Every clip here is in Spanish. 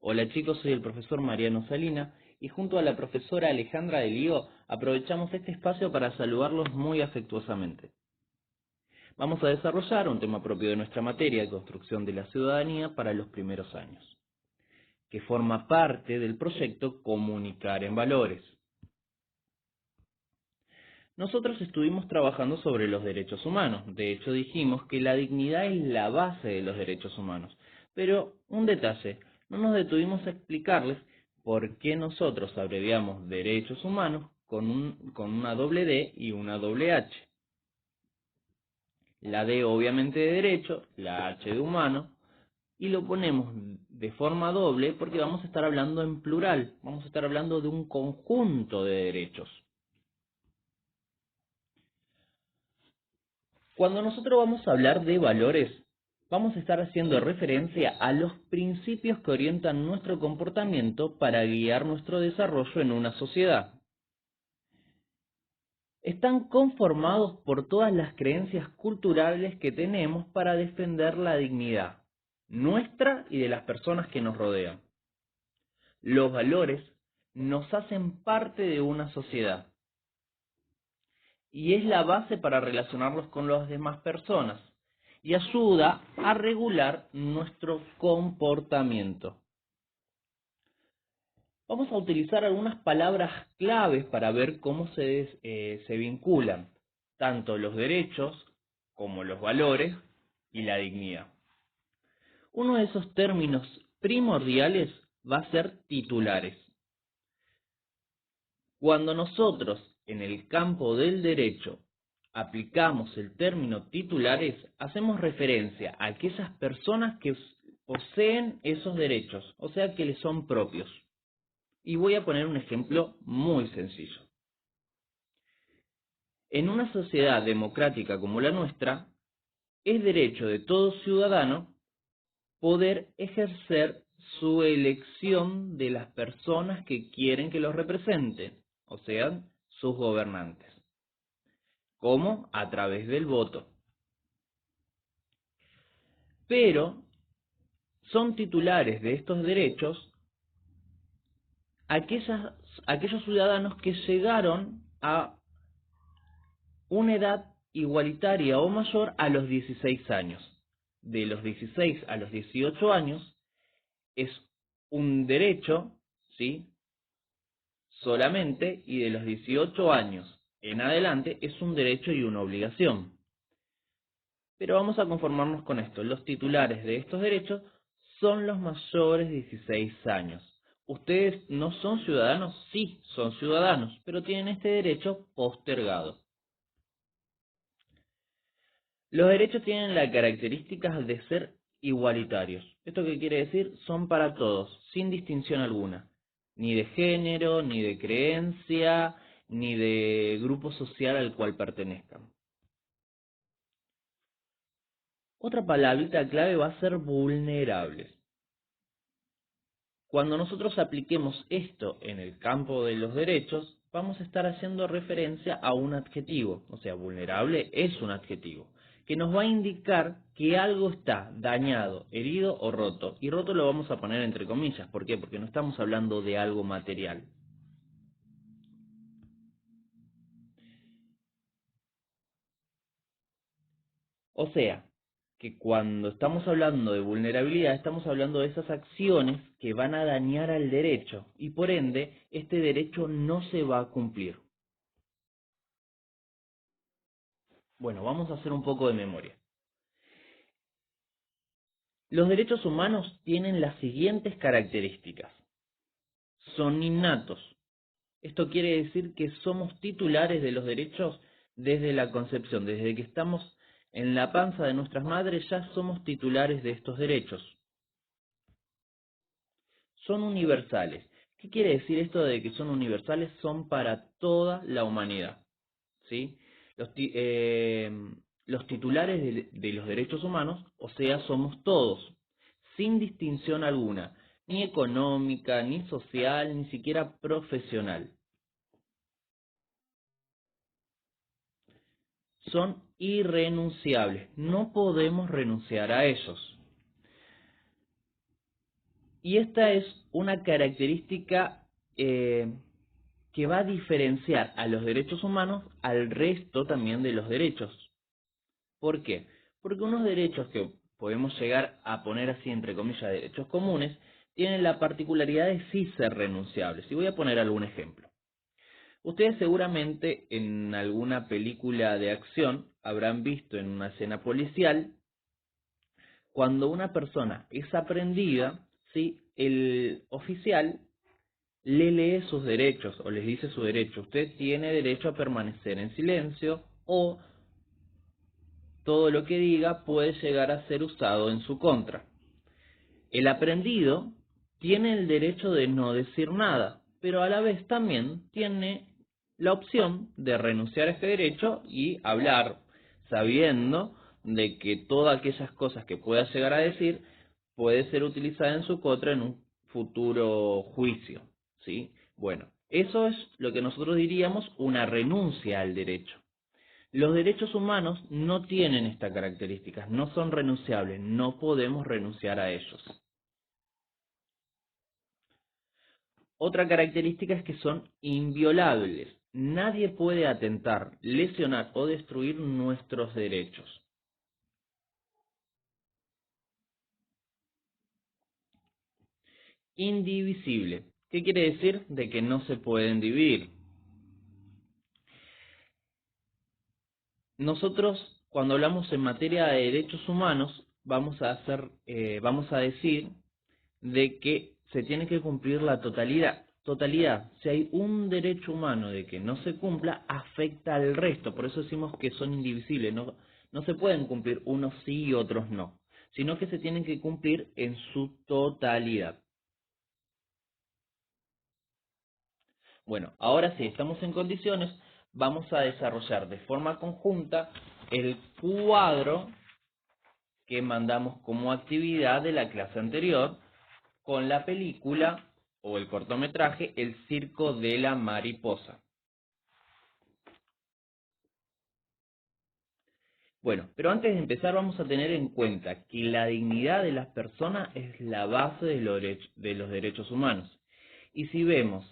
Hola chicos, soy el profesor Mariano Salina y junto a la profesora Alejandra de Lío aprovechamos este espacio para saludarlos muy afectuosamente. Vamos a desarrollar un tema propio de nuestra materia de construcción de la ciudadanía para los primeros años, que forma parte del proyecto Comunicar en Valores. Nosotros estuvimos trabajando sobre los derechos humanos, de hecho dijimos que la dignidad es la base de los derechos humanos, pero un detalle, no nos detuvimos a explicarles por qué nosotros abreviamos derechos humanos con una doble D y una doble H. La D obviamente de derecho, la H de humano, y lo ponemos de forma doble porque vamos a estar hablando en plural, vamos a estar hablando de un conjunto de derechos. Cuando nosotros vamos a hablar de valores, vamos a estar haciendo referencia a los principios que orientan nuestro comportamiento para guiar nuestro desarrollo en una sociedad. Están conformados por todas las creencias culturales que tenemos para defender la dignidad nuestra y de las personas que nos rodean. Los valores nos hacen parte de una sociedad y es la base para relacionarlos con las demás personas y ayuda a regular nuestro comportamiento. Vamos a utilizar algunas palabras claves para ver cómo se vinculan tanto los derechos como los valores y la dignidad. Uno de esos términos primordiales va a ser titulares. Cuando nosotros en el campo del derecho aplicamos el término titulares, hacemos referencia a aquellas personas que poseen esos derechos, o sea que les son propios. Y voy a poner un ejemplo muy sencillo. En una sociedad democrática como la nuestra, es derecho de todo ciudadano poder ejercer su elección de las personas que quieren que los representen, o sea, sus gobernantes. ¿Cómo? A través del voto. Pero son titulares de estos derechos aquellos ciudadanos que llegaron a una edad igualitaria o mayor a los 16 años. De los 16 a los 18 años es un derecho, ¿sí? Solamente, y de los 18 años en adelante es un derecho y una obligación. Pero vamos a conformarnos con esto. Los titulares de estos derechos son los mayores de 16 años. ¿Ustedes no son ciudadanos? Sí, son ciudadanos, pero tienen este derecho postergado. Los derechos tienen la característica de ser igualitarios. ¿Esto qué quiere decir? Son para todos, sin distinción alguna. Ni de género, ni de creencia, ni de grupo social al cual pertenezcan. Otra palabrita clave va a ser vulnerables. Cuando nosotros apliquemos esto en el campo de los derechos, vamos a estar haciendo referencia a un adjetivo, o sea, vulnerable es un adjetivo, que nos va a indicar que algo está dañado, herido o roto. Y roto lo vamos a poner entre comillas, ¿por qué? Porque no estamos hablando de algo material. O sea, que cuando estamos hablando de vulnerabilidad, estamos hablando de esas acciones que van a dañar al derecho y por ende, este derecho no se va a cumplir. Bueno, vamos a hacer un poco de memoria. Los derechos humanos tienen las siguientes características. Son innatos. Esto quiere decir que somos titulares de los derechos desde la concepción, desde que estamos en la panza de nuestras madres ya somos titulares de estos derechos. Son universales. ¿Qué quiere decir esto de que son universales? Son para toda la humanidad, ¿sí? Los titulares de los derechos humanos, o sea, somos todos, sin distinción alguna, ni económica, ni social, ni siquiera profesional. Son irrenunciables, no podemos renunciar a ellos. Y esta es una característica que va a diferenciar a los derechos humanos al resto también de los derechos. ¿Por qué? Porque unos derechos que podemos llegar a poner así entre comillas derechos comunes tienen la particularidad de sí ser renunciables. Y voy a poner algún ejemplo. Ustedes seguramente en alguna película de acción habrán visto en una escena policial cuando una persona es aprendida, ¿sí? El oficial le lee sus derechos o les dice su derecho. Usted tiene derecho a permanecer en silencio o todo lo que diga puede llegar a ser usado en su contra. El aprendido tiene el derecho de no decir nada, pero a la vez también tiene la opción de renunciar a este derecho y hablar, sabiendo de que todas aquellas cosas que pueda llegar a decir puede ser utilizada en su contra en un futuro juicio, ¿sí? Bueno, eso es lo que nosotros diríamos una renuncia al derecho. Los derechos humanos no tienen estas características, no son renunciables, no podemos renunciar a ellos. Otra característica es que son inviolables. Nadie puede atentar, lesionar o destruir nuestros derechos. Indivisible. ¿Qué quiere decir? De que no se pueden dividir. Nosotros, cuando hablamos en materia de derechos humanos, vamos a decir de que se tiene que cumplir la totalidad. Totalidad, si hay un derecho humano de que no se cumpla, afecta al resto. Por eso decimos que son indivisibles. No se pueden cumplir unos sí y otros no, sino que se tienen que cumplir en su totalidad. Bueno, ahora sí, estamos en condiciones, vamos a desarrollar de forma conjunta el cuadro que mandamos como actividad de la clase anterior con la película o el cortometraje El circo de la mariposa. Bueno, pero antes de empezar vamos a tener en cuenta que la dignidad de las personas es la base de los derechos humanos. Y si vemos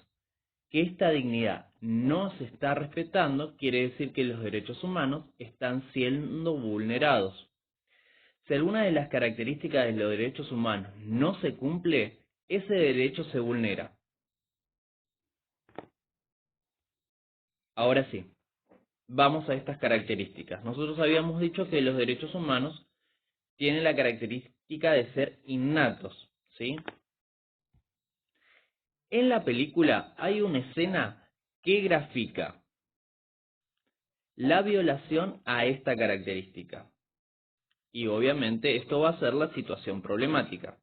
que esta dignidad no se está respetando, quiere decir que los derechos humanos están siendo vulnerados. Si alguna de las características de los derechos humanos no se cumple, ese derecho se vulnera. Ahora sí, vamos a estas características. Nosotros habíamos dicho que los derechos humanos tienen la característica de ser innatos, ¿sí? En la película hay una escena que grafica la violación a esta característica. Y obviamente esto va a ser la situación problemática.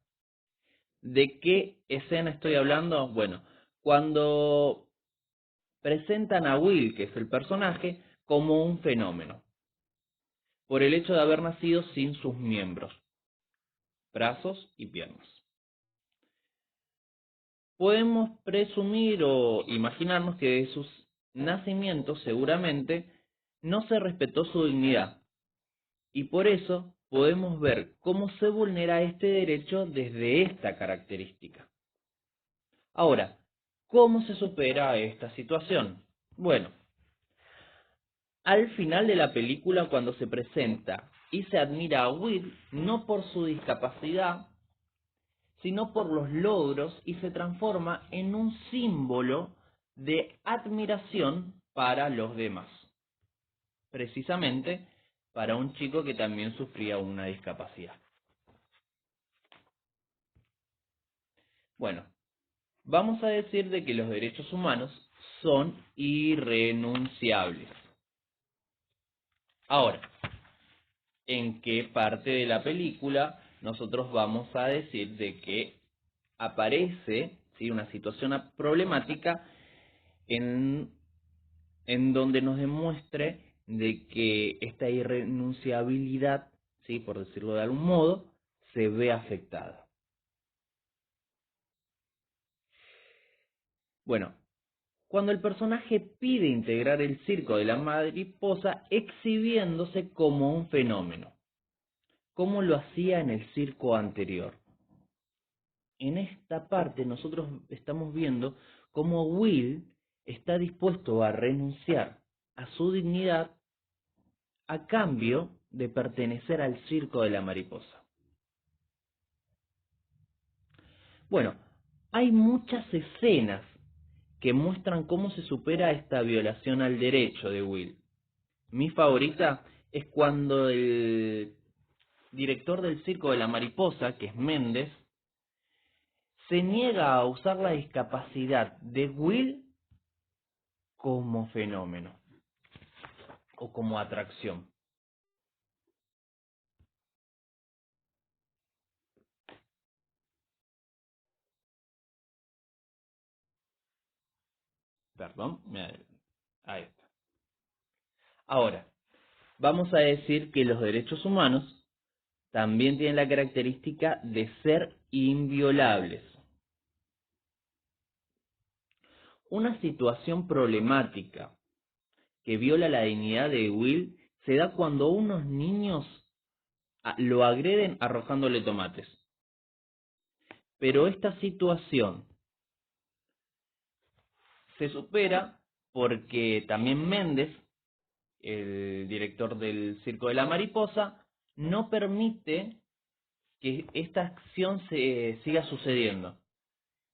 ¿De qué escena estoy hablando? Bueno, cuando presentan a Will, que es el personaje, como un fenómeno, por el hecho de haber nacido sin sus miembros, brazos y piernas. Podemos presumir o imaginarnos que de sus nacimientos seguramente no se respetó su dignidad y por eso podemos ver cómo se vulnera este derecho desde esta característica. Ahora, ¿cómo se supera esta situación? Bueno, al final de la película cuando se presenta y se admira a Will no por su discapacidad, sino por los logros y se transforma en un símbolo de admiración para los demás, precisamente para un chico que también sufría una discapacidad. Bueno, vamos a decir de que los derechos humanos son irrenunciables. Ahora, ¿en qué parte de la película nosotros vamos a decir de que aparece, ¿sí?, una situación problemática en donde nos demuestre de que esta irrenunciabilidad, ¿sí?, por decirlo de algún modo, se ve afectada? Bueno, cuando el personaje pide integrar el circo de la mariposa exhibiéndose como un fenómeno, como lo hacía en el circo anterior. en esta parte nosotros estamos viendo cómo Will está dispuesto a renunciar a su dignidad a cambio de pertenecer al circo de la mariposa. Bueno, hay muchas escenas que muestran cómo se supera esta violación al derecho de Will. Mi favorita es cuando el director del circo de la mariposa, que es Méndez, se niega a usar la discapacidad de Will como fenómeno o como atracción. Perdón, ahí está. Ahora, vamos a decir que los derechos humanos también tienen la característica de ser inviolables. Una situación problemática que viola la dignidad de Will se da cuando unos niños lo agreden arrojándole tomates. Pero esta situación se supera porque también Méndez, el director del Circo de la Mariposa, no permite que esta acción se siga sucediendo.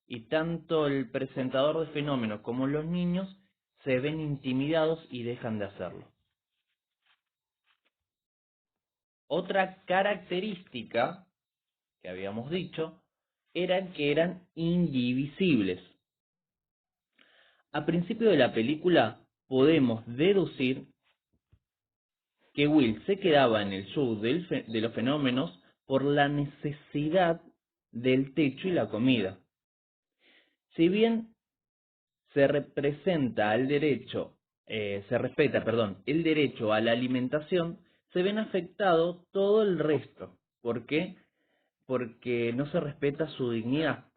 Y tanto el presentador de fenómenos como los niños se ven intimidados y dejan de hacerlo. Otra característica que habíamos dicho era que eran indivisibles. A principio de la película podemos deducir que Will se quedaba en el show de los fenómenos por la necesidad del techo y la comida. Si bien se representa al derecho, se respeta, perdón, el derecho a la alimentación, se ven afectado todo el resto. ¿Por qué? Porque no se respeta su dignidad.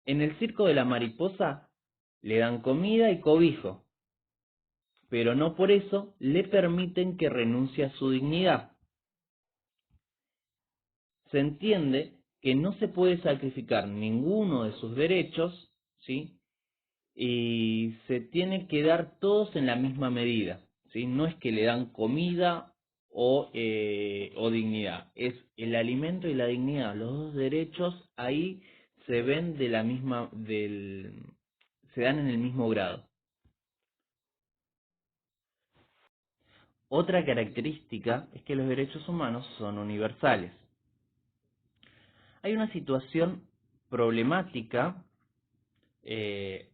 En el circo de la mariposa le dan comida y cobijo, pero no por eso le permiten que renuncie a su dignidad. Se entiende que no se puede sacrificar ninguno de sus derechos, ¿sí? Y se tiene que dar todos en la misma medida, ¿sí? No es que le dan comida o dignidad, es el alimento y la dignidad, los dos derechos ahí se ven de la misma, se dan en el mismo grado. Otra característica es que los derechos humanos son universales. Hay una situación problemática eh,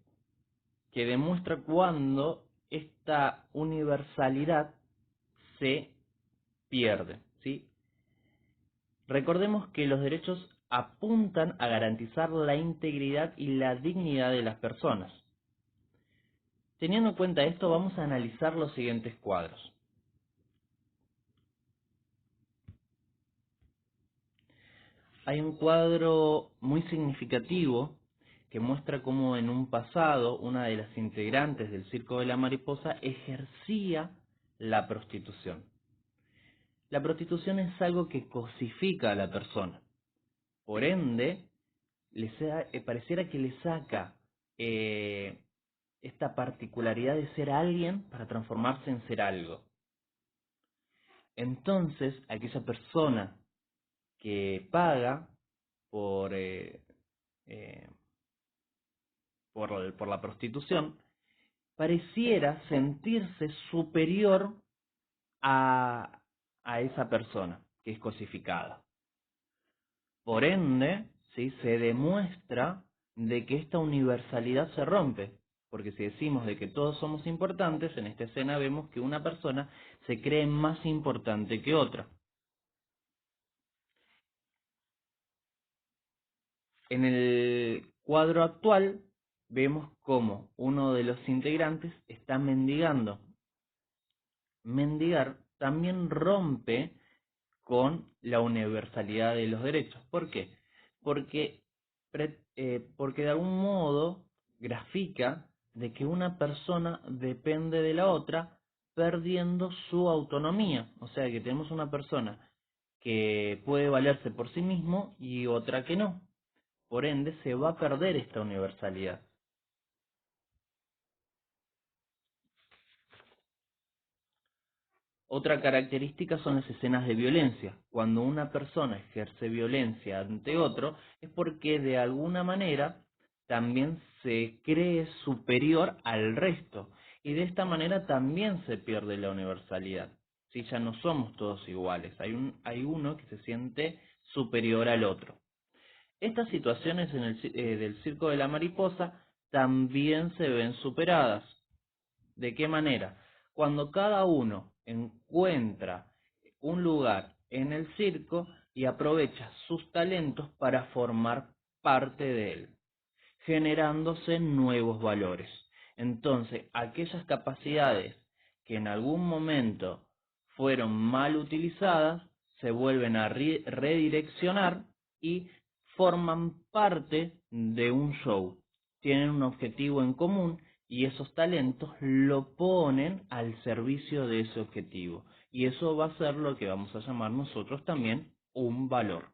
que demuestra cuando esta universalidad se pierde, ¿sí? Recordemos que los derechos apuntan a garantizar la integridad y la dignidad de las personas. Teniendo en cuenta esto, vamos a analizar los siguientes cuadros. Hay un cuadro muy significativo que muestra cómo en un pasado una de las integrantes del Circo de la Mariposa ejercía la prostitución. La prostitución es algo que cosifica a la persona. Por ende, pareciera que le saca esta particularidad de ser alguien para transformarse en ser algo. Entonces, aquella persona que paga por, eh, por la prostitución, pareciera sentirse superior a, a esa persona que es cosificada. Por ende, ¿sí? Se demuestra de que esta universalidad se rompe, porque si decimos de que todos somos importantes, en esta escena vemos que una persona se cree más importante que otra. En el cuadro actual vemos cómo uno de los integrantes está mendigando. Mendigar también rompe con la universalidad de los derechos. ¿Por qué? Porque, porque de algún modo grafica de que una persona depende de la otra perdiendo su autonomía. O sea que tenemos una persona que puede valerse por sí mismo y otra que no. Por ende, se va a perder esta universalidad. Otra característica son las escenas de violencia. Cuando una persona ejerce violencia ante otro, es porque de alguna manera también se cree superior al resto. Y de esta manera también se pierde la universalidad. Si ya no somos todos iguales, hay uno que se siente superior al otro. Estas situaciones del circo de la mariposa también se ven superadas. ¿De qué manera? Cuando cada uno encuentra un lugar en el circo y aprovecha sus talentos para formar parte de él, generándose nuevos valores. Entonces, aquellas capacidades que en algún momento fueron mal utilizadas, se vuelven a redireccionar y forman parte de un show. Tienen un objetivo en común y esos talentos lo ponen al servicio de ese objetivo. Y eso va a ser lo que vamos a llamar nosotros también un valor.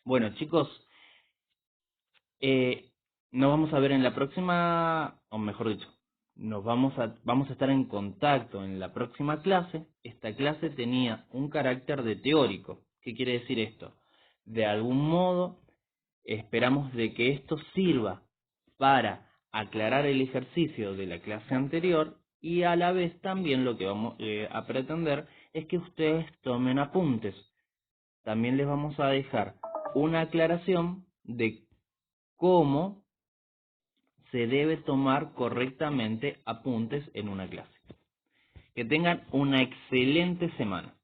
Bueno, chicos, eh, nos vamos a ver en la próxima, o mejor dicho, vamos a estar en contacto en la próxima clase. Esta clase tenía un carácter de teórico. ¿Qué quiere decir esto? De algún modo, esperamos de que esto sirva para aclarar el ejercicio de la clase anterior y a la vez también lo que vamos a pretender es que ustedes tomen apuntes. También les vamos a dejar una aclaración de cómo se debe tomar correctamente apuntes en una clase. Que tengan una excelente semana.